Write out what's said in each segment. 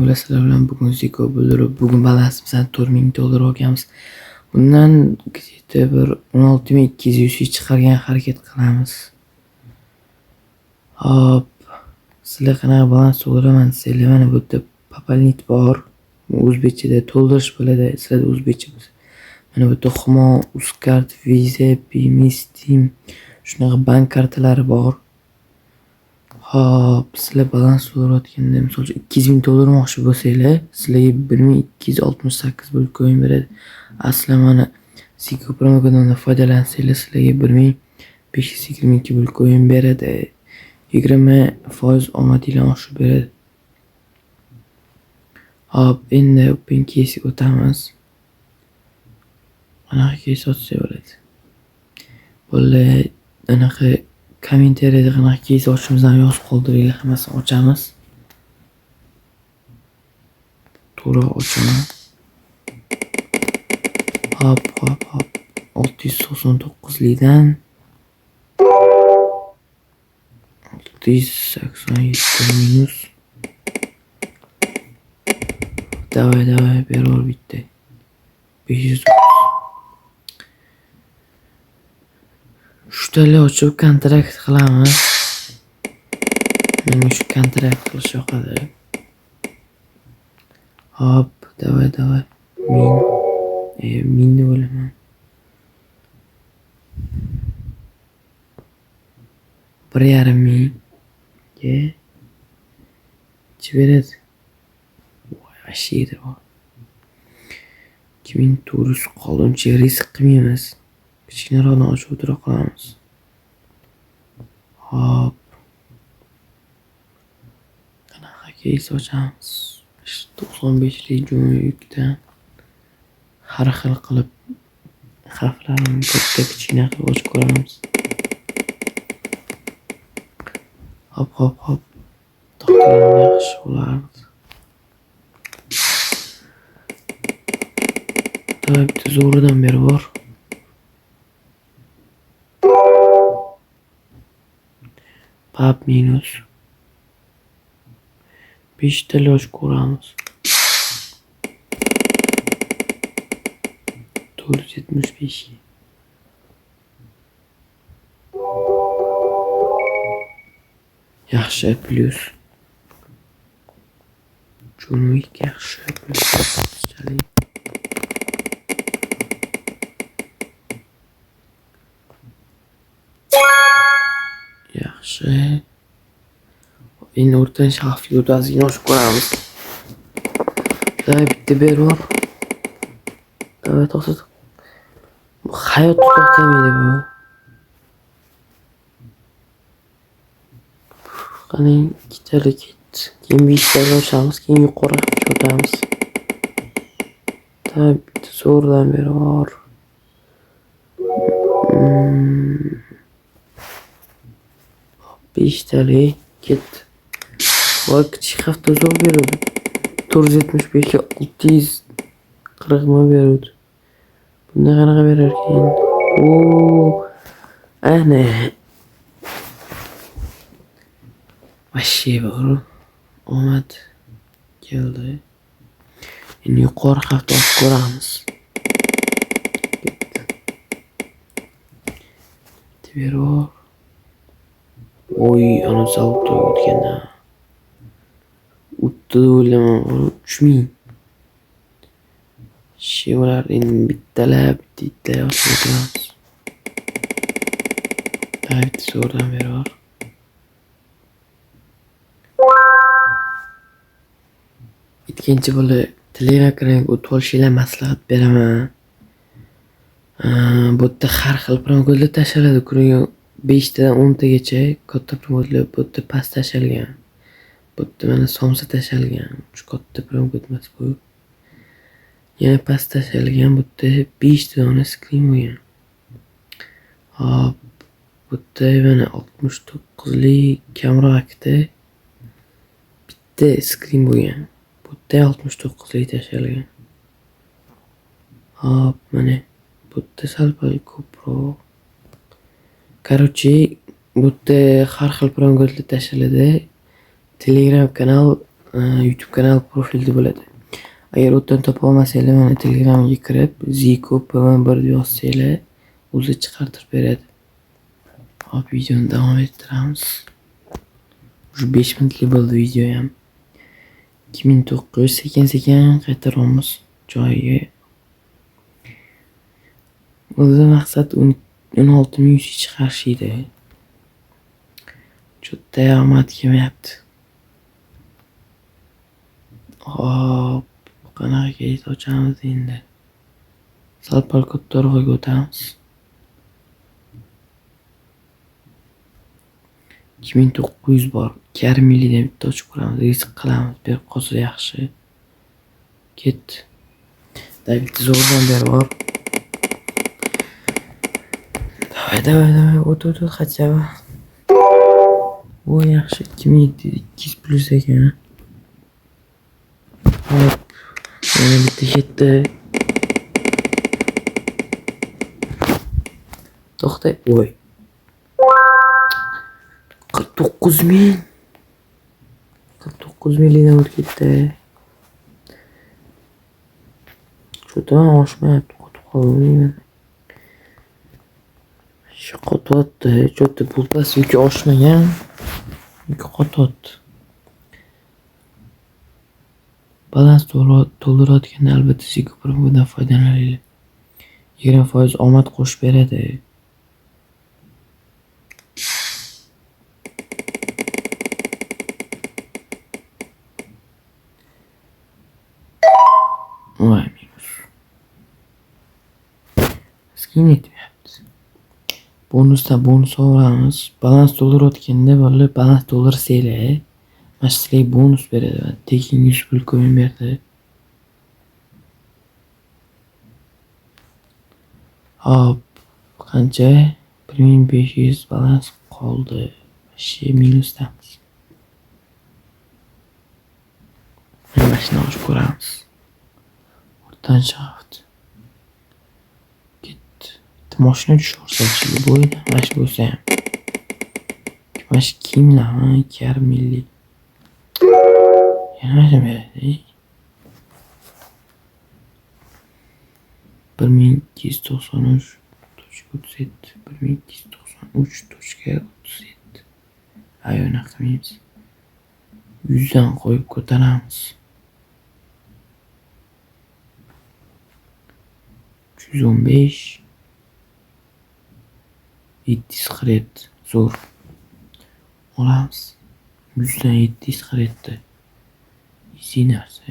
Avvalo sizlar bilan bugun Ziko bildirib, bugun balansimizni $4000 olganmiz. Bundan где-то bir 16200 chiqargan harakat qilamiz. Hop. Sizlar qanaqa balans to'ldiraman desanglar, mana bu yerda poполнить bor. O'zbekchada to'ldirish bo'ladi. Sizlarda o'zbekcha bo'lsa. Mana bu yerda Humo, Uzcard, Visa, Payme, Steam shunaqa bank kartalari bor. Hop, sizlar balans to'ldirayotganda, misol uchun $2000 to'ldirmoqchi bo'lsanglar, sizlarga 1268 bitcoin beradi. Aslan mana Ziko promokodidan foydalansanglar, sizlarga 1522 bitcoin beradi. 20% omadinglar oshib beradi. Hop, endi OpenCase o'tamiz. Anaqa case ochsa bo'ladi. Bo'lay, anaqa kommentariyada qanaqa case ochishimizni yozib qoldiringlar, hammasini ochamiz. To'g'ri ochaman. Hop. 699 likdan 687 minus. Davay, beror bitta. 500. Shularni ochib kontrakt qilamiz. Menga shu kontrakt qilish yoqadi. Hop, davay. Minni bo'laman. 1,5 ga chiberadi. Voy, ashiydi bor. 2400 qoluncha risk qilmaymiz. Kichkinaroqni ochib o'tira qolamiz. Hop. Qanaqa case ochamiz? 95 lik jo'yikdan har xil qilib harflarni katta kichkina qilib ochib ko'ramiz. Hop. To'xtagan yaxshi bo'lardi. Bitta zo'ridan beri bor. Pap minus 5 tali ochib ko'ramiz. 475. Yaxshi plus. Jo'nvik yaxshi plus. Yaxshi. Endi o'rtadan xavfli o'tasiga ochib ko'ramiz. Bitta beror. To'xtat. Hayot to'xtamaydi bu. Qani ikkitali ketdi. Keyin bittani ochamiz, keyin yuqori o'tamiz. Bitta zo'rdan beror. Beshtali ketdi. Voy, kichik hafta zo'r beradi. 475 ga 640 ming beradi. Bunda qanaqa berar ekan? Ana. Vashi bor. Omad keldi. Endi yuqori hafta olib ko'ramiz. Beror. Oy, ana zavqda o'tganda. O'tdilar 3000. Şeyler endi bittalab bitta yozib o'tiramiz. Bitta zo'rdan beror. Ikkinchi bo'lib Telegram kanaliga o'tib olishinglar maslahat beraman. Bu yerda har xil promokodlar tashaladi. Kuniga 5 tadan 10 tagacha katta promokodlar bu yerda past tashalgan. Bu yerda mana somsa tashalgan. Shu katta promokod emas bu. Yana past tashalgan, bu yerda 5 ta dona skrin bo'lgan. Hop, bu yerda mana 69 lik kamroqda bitta skrin bo'lgan. Bu yerda 69 lik tashalgan. Hop, mana bu yerda sal-pal ko'proq. Короче, bu yerda har xil promokodlar tashaladi. Telegram kanal YouTube kanal profilida bo'ladi. Agar u yerdan topa olmasanglar, mana Telegramga kirib, Ziko PM1 deb yozsanglar, o'zi chiqartirib beradi. Hop, videoni davom ettiramiz. Уже 5 minutli bo'ldi video ham. 2900 sekin-sekin qaytaramiz joyiga. O'zi maqsad 16100 chiqarish edi. Cho'tta omad kelmayapti. Hop, qanaqa kayt ochamiz endi. Sal-pal kattaroqga o'tamiz. 2900 bor. Karmilidan bitta ochib ko'ramiz. Risk qilamiz. Berib qolsa yaxshi. Ketdi. David zo'rdan beri bor. Давай, o't, хотя бы. O yaxshi 2200 plus ekan. Hop. Yana bitta ketdi. To'xta, voy. 49000. 49000dan o'tib ketdi. Cho'tan oshmayapti, qotib qolmayman. Shu qotyapti, cho'tta pulpasi yoki oshmagan. Yoki qotyapti. Balans to'ldirayotganda albatta Ziko Promodan foydalaninglar. 20% omad qo'shib beradi. Voy minus. Skin yetmayapti. Bonus olamiz. Balans to'ldirayotganda bo'lib, balans to'ldirsanglar, mana sizlarga bonus beradi. Tekin 100 pul ko'yin berdi. Hop, qancha? 1500 balans qoldi. Shi minusdamiz. Mashina ochib ko'ramiz. O'rtan shaft. Ketdi. Mashina tushirsa-chi bo'ydi. Mash bo'lsa ham. Mash kimlar? 2,5 milli. Yana nima beradi? 1293.37 1293.37 ayona qilmaymiz. 100 dan qo'yib ko'taramiz. 315 747 zo'r. Olamiz. 100 dan 747. Easy narsa.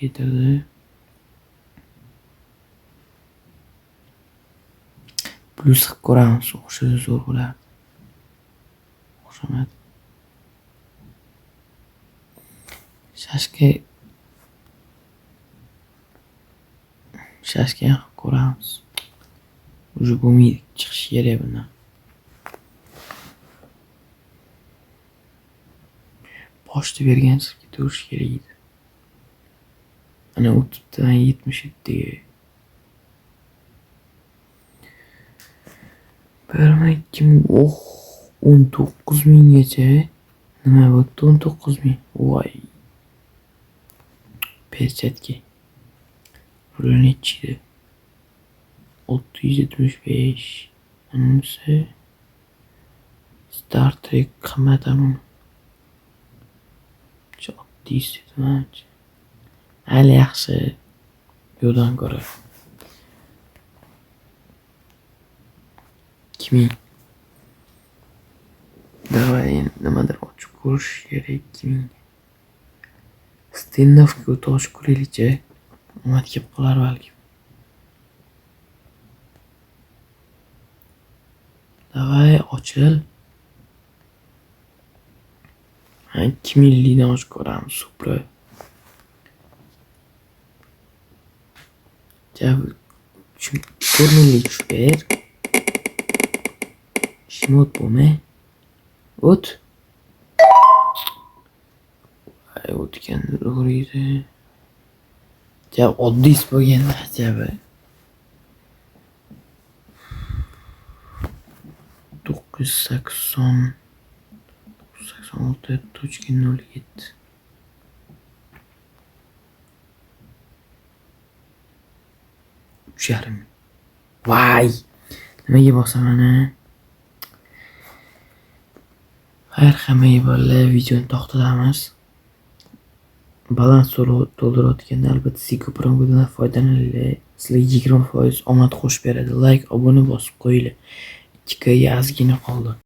Yeterli. Plus qilib ko'ramiz, o'xshasa zo'r bo'ladi. O'xshamadi. Shashka qilib ko'ramiz. Уже bo'lmaydi, chiqish kerak bundan. Boshda bergansiz ketavish kerak edi. Ana o'tibdi 77 ga. 19,000 gacha. Nima bo'pti 19,000? Voy. Perchatga. Puli nechida? 675. Anisi Star Trek qimmatami? Oddiy setmanchi. Hali yaxshi. Yo'dan ko'ra. 2000. Давай nimadir ochib ko'rish kerak 2000. Stennovga o'tib ochib ko'raylik-chi. Omad kelib qolar balki. Давай ochil. 2000 dan ochib ko'ramiz. Super. Jab 4,000 tushib ber. Shimot bo'lmay. O't. Ay o'tgan to'g'ri. Jab oddiy bo'lganda jabi. 980 96.07. 3,5. Vay! Nimaga bosaman ana? Xayr, hammaga bolalar, videoni to'xtatamiz. Balans to'ldirayotganda albatta Zico promodan foydalaninglar. Sizlarga 20% omad qo'shib beradi. Like, obuna bosib qo'yinglar. 2Kga ozgina qoldi.